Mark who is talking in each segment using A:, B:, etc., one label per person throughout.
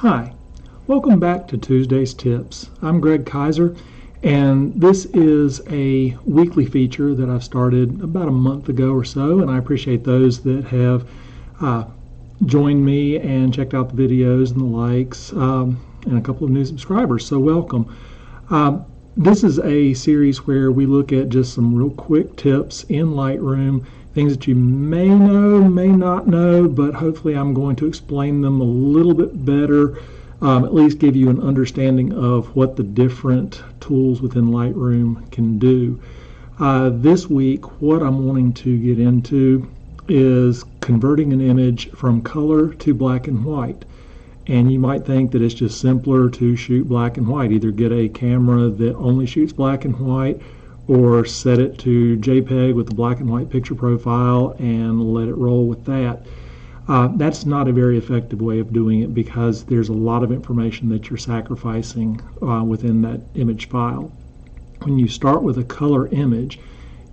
A: Hi, welcome back to Tuesday's Tips. I'm Greg Kaiser, and this is a weekly feature that I've started about a month ago or so, and I appreciate those that have joined me and checked out the videos and the likes, and a couple of new subscribers, so welcome. This is a series where we look at just some real quick tips in Lightroom, things that you may know, may not know, but hopefully I'm going to explain them a little bit better, at least give you an understanding of what the different tools within Lightroom can do. This week, what I'm wanting to get into is converting an image from color to black and white. And you might think that it's just simpler to shoot black and white, either get a camera that only shoots black and white or set it to JPEG with the black and white picture profile and let it roll with that. That's not a very effective way of doing it because there's a lot of information that you're sacrificing within that image file. When you start with a color image,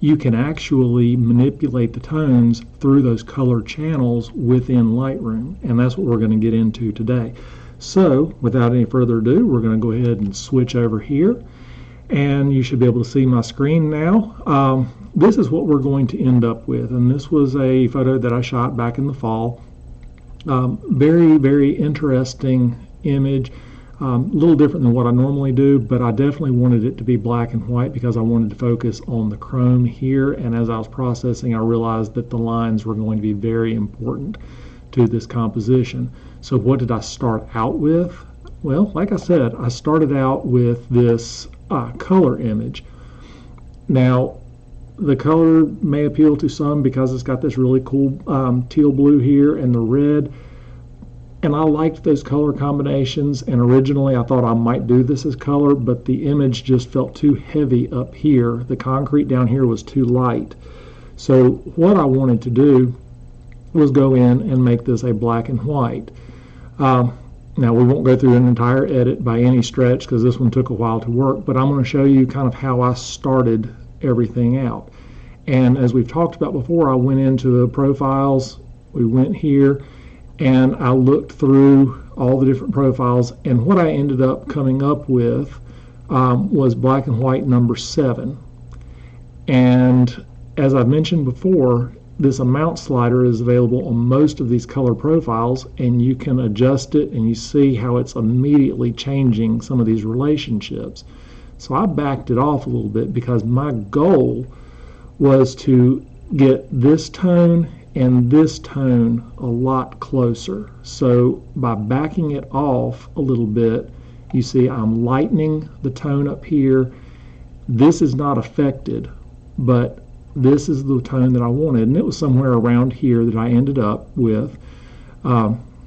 A: you can actually manipulate the tones through those color channels within Lightroom, and that's what we're going to get into today. So without any further ado, we're going to go ahead and switch over here, and you should be able to see my screen now. This is what we're going to end up with, and this was a photo that I shot back in the fall. Very interesting image. A little different than what I normally do, but I definitely wanted it to be black and white because I wanted to focus on the chrome here, and as I was processing I realized that the lines were going to be very important to this composition. So what did I start out with? Well, like I said, I started out with this color image. Now the color may appeal to some because it's got this really cool teal blue here and the red. And I liked those color combinations, and originally I thought I might do this as color, but the image just felt too heavy up here. The concrete down here was too light. So what I wanted to do was go in and make this a black and white. Now we won't go through an entire edit by any stretch because this one took a while to work, but I'm going to show you kind of how I started everything out. And as we've talked about before, I went into the profiles, we went here, and I looked through all the different profiles, and what I ended up coming up with was black and white number 7. And as I've mentioned before, this amount slider is available on most of these color profiles, and you can adjust it and you see how it's immediately changing some of these relationships. So I backed it off a little bit because my goal was to get this tone and this tone a lot closer. So by backing it off a little bit, you see I'm lightening the tone up here. This is not affected, but this is the tone that I wanted, and it was somewhere around here that I ended up with.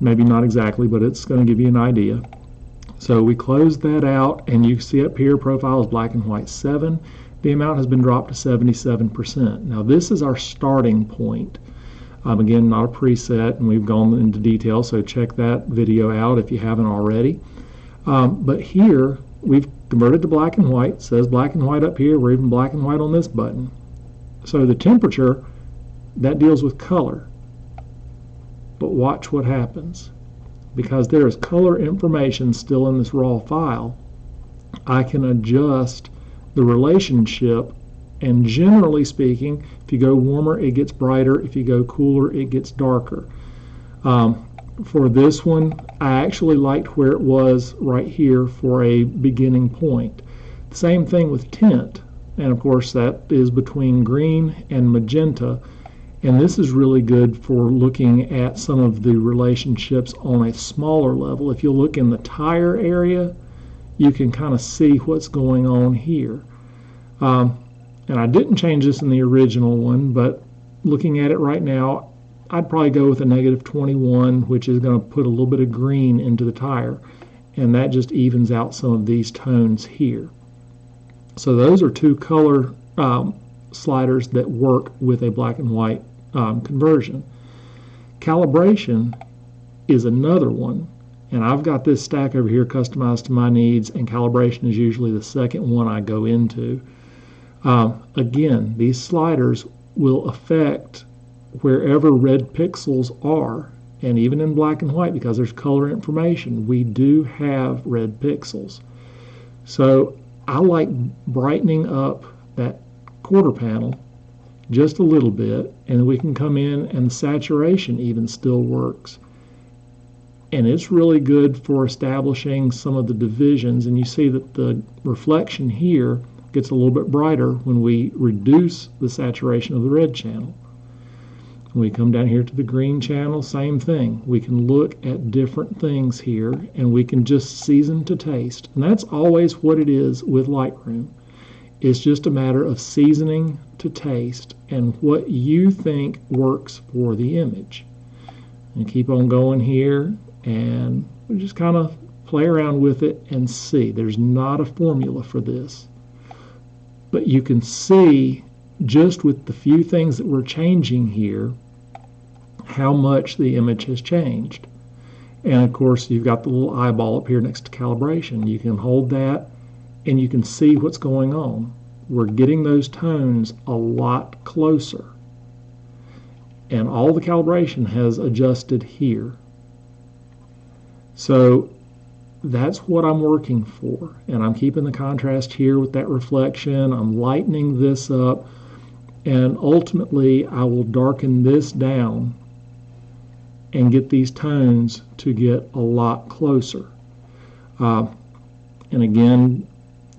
A: Maybe not exactly, but it's going to give you an idea. So we closed that out, and you see up here profile is black and white 7. The amount has been dropped to 77%. Now this is our starting point. Again, not a preset, and we've gone into detail, so check that video out if you haven't already. But here, we've converted to black and white. It says black and white up here. We're even black and white on this button. So the temperature, that deals with color. But watch what happens. Because there is color information still in this raw file, I can adjust the relationship. And generally speaking, if you go warmer, it gets brighter. If you go cooler, it gets darker. For this one, I actually liked where it was right here for a beginning point. Same thing with tint. And of course, that is between green and magenta. And this is really good for looking at some of the relationships on a smaller level. If you look in the tire area, you can kind of see what's going on here. And I didn't change this in the original one, but looking at it right now, I'd probably go with a -21, which is going to put a little bit of green into the tire. And that just evens out some of these tones here. So those are two color sliders that work with a black and white conversion. Calibration is another one. And I've got this stack over here customized to my needs, and calibration is usually the second one I go into. Again, these sliders will affect wherever red pixels are, and even in black and white, because there's color information, we do have red pixels. So I like brightening up that quarter panel just a little bit, and we can come in and the saturation even still works. And it's really good for establishing some of the divisions, and you see that the reflection here gets a little bit brighter when we reduce the saturation of the red channel. When we come down here to the green channel, same thing. We can look at different things here, and we can just season to taste. And that's always what it is with Lightroom. It's just a matter of seasoning to taste and what you think works for the image. And keep on going here, and we just kind of play around with it and see. There's not a formula for this. But you can see just with the few things that we're changing here how much the image has changed. And of course you've got the little eyeball up here next to calibration. You can hold that and you can see what's going on. We're getting those tones a lot closer. And all the calibration has adjusted here. So that's what I'm working for. And I'm keeping the contrast here with that reflection. I'm lightening this up. And ultimately, I will darken this down and get these tones to get a lot closer. And again,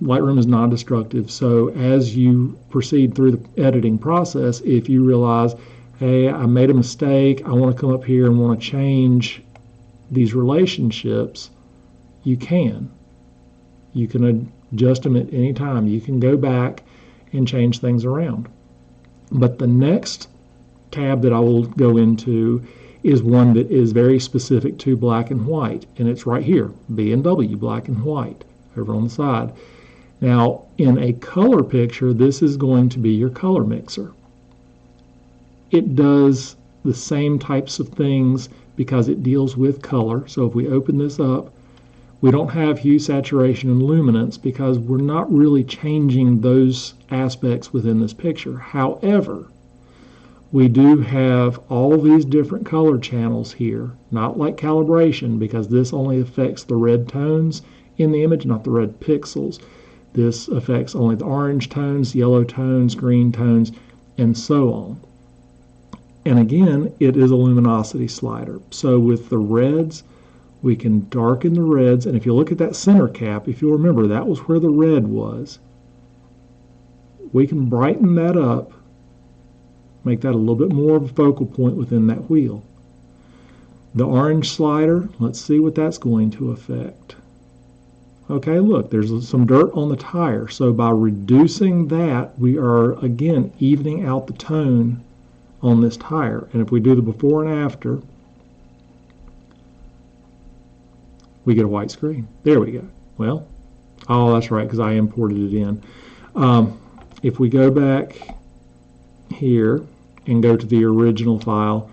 A: Lightroom is non-destructive. So as you proceed through the editing process, if you realize, hey, I made a mistake, I want to come up here and want to change these relationships, you can. You can adjust them at any time. You can go back and change things around. But the next tab that I will go into is one that is very specific to black and white, and it's right here, B&W, black and white, over on the side. Now, in a color picture, this is going to be your color mixer. It does the same types of things because it deals with color. So if we open this up, we don't have hue, saturation, and luminance because we're not really changing those aspects within this picture. However, we do have all these different color channels here, not like calibration because this only affects the red tones in the image, not the red pixels. This affects only the orange tones, yellow tones, green tones, and so on. And again, it is a luminosity slider. So with the reds, we can darken the reds, and if you look at that center cap, if you'll remember, that was where the red was. We can brighten that up, make that a little bit more of a focal point within that wheel. The orange slider, let's see what that's going to affect. Okay, look, there's some dirt on the tire, so by reducing that, we are, again, evening out the tone on this tire. And if we do the before and after, we get a white screen. There we go. Well, oh, that's right, because I imported it in. If we go back here and go to the original file,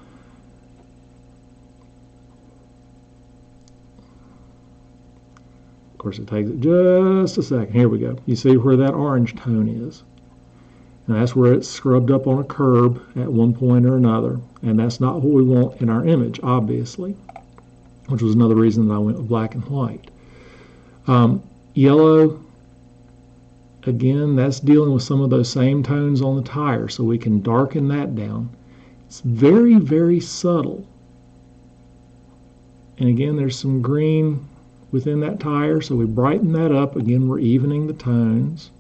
A: of course it takes it just a second. Here we go. You see where that orange tone is. And that's where it's scrubbed up on a curb at one point or another. And that's not what we want in our image, obviously, which was another reason that I went with black and white. Yellow, again, that's dealing with some of those same tones on the tire, so we can darken that down. It's very, very subtle. And again, there's some green within that tire, so we brighten that up. Again, we're evening the tones.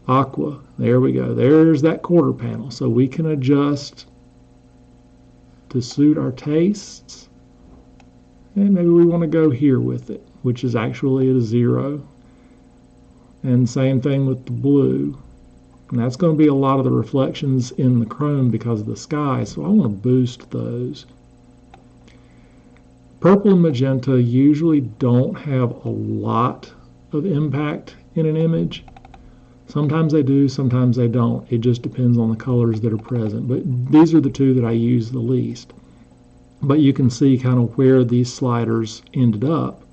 A: Aqua, there we go. There's that quarter panel. So we can adjust to suit our tastes. And maybe we want to go here with it, which is actually at a 0. And same thing with the blue. And that's going to be a lot of the reflections in the chrome because of the sky, so I want to boost those. Purple and magenta usually don't have a lot of impact in an image. Sometimes they do, sometimes they don't. It just depends on the colors that are present. But these are the two that I use the least. But you can see kind of where these sliders ended up.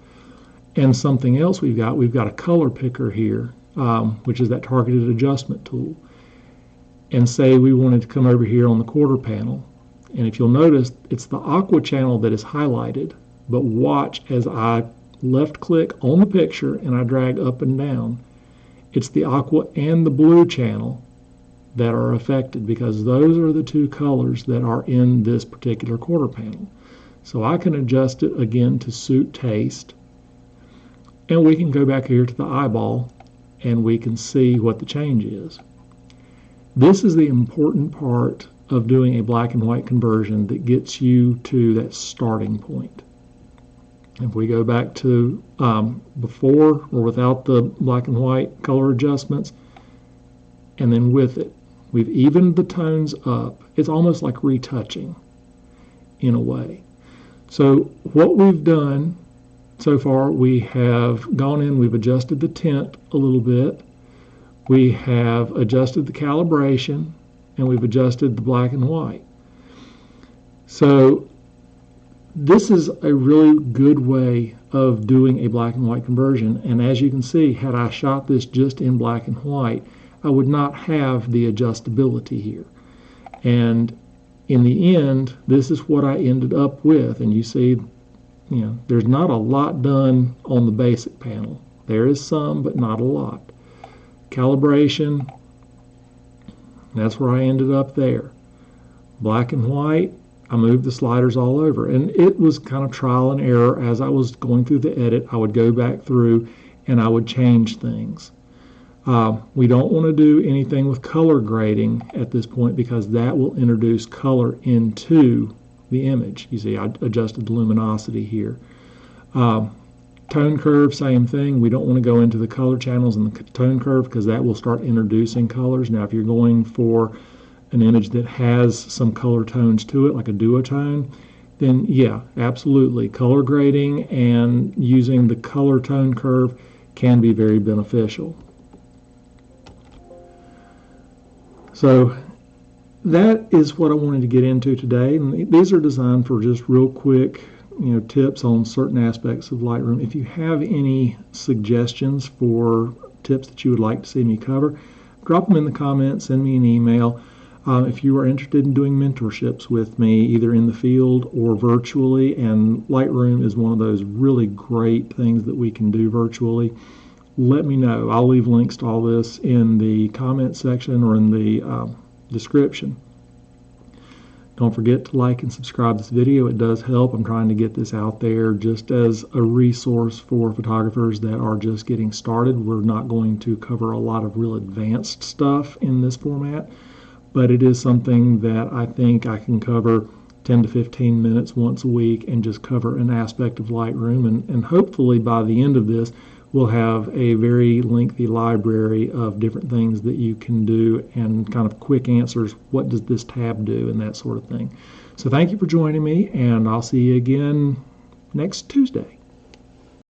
A: And something else we've got a color picker here, which is that targeted adjustment tool. And say we wanted to come over here on the quarter panel And if you'll notice, it's the aqua channel that is highlighted, but watch as I left click on the picture and I drag up and down. It's the aqua and the blue channel that are affected because those are the two colors that are in this particular quarter panel. So I can adjust it again to suit taste, and we can go back here to the eyeball and we can see what the change is. This is the important part of doing a black and white conversion that gets you to that starting point. If we go back to before or without the black and white color adjustments, and then with it, we've evened the tones up. It's almost like retouching in a way. So what we've done so far, we have gone in, we've adjusted the tint a little bit, we have adjusted the calibration, and we've adjusted the black and white. So this is a really good way of doing a black and white conversion, and as you can see, had I shot this just in black and white, I would not have the adjustability here. And in the end, this is what I ended up with, and you see, there's not a lot done on the basic panel. There is some, but not a lot. Calibration, that's where I ended up there. Black and white, I moved the sliders all over, and it was kind of trial and error. As I was going through the edit, I would go back through and I would change things. We don't want to do anything with color grading at this point because that will introduce color into the image. You see, I adjusted the luminosity here. Tone curve, same thing. We don't want to go into the color channels in the tone curve because that will start introducing colors. Now, if you're going for an image that has some color tones to it, like a duotone, then yeah, absolutely. Color grading and using the color tone curve can be very beneficial. So that is what I wanted to get into today. And these are designed for just real quick, tips on certain aspects of Lightroom. If you have any suggestions for tips that you would like to see me cover, drop them in the comments, send me an email. If you are interested in doing mentorships with me, either in the field or virtually, and Lightroom is one of those really great things that we can do virtually, let me know. I'll leave links to all this in the comment section or in the description. Don't forget to like and subscribe this video. It does help. I'm trying to get this out there just as a resource for photographers that are just getting started. We're not going to cover a lot of real advanced stuff in this format, but it is something that I think I can cover 10 to 15 minutes once a week and just cover an aspect of Lightroom. And hopefully by the end of this, we'll have a very lengthy library of different things that you can do and kind of quick answers. What does this tab do and that sort of thing. So thank you for joining me, and I'll see you again next Tuesday.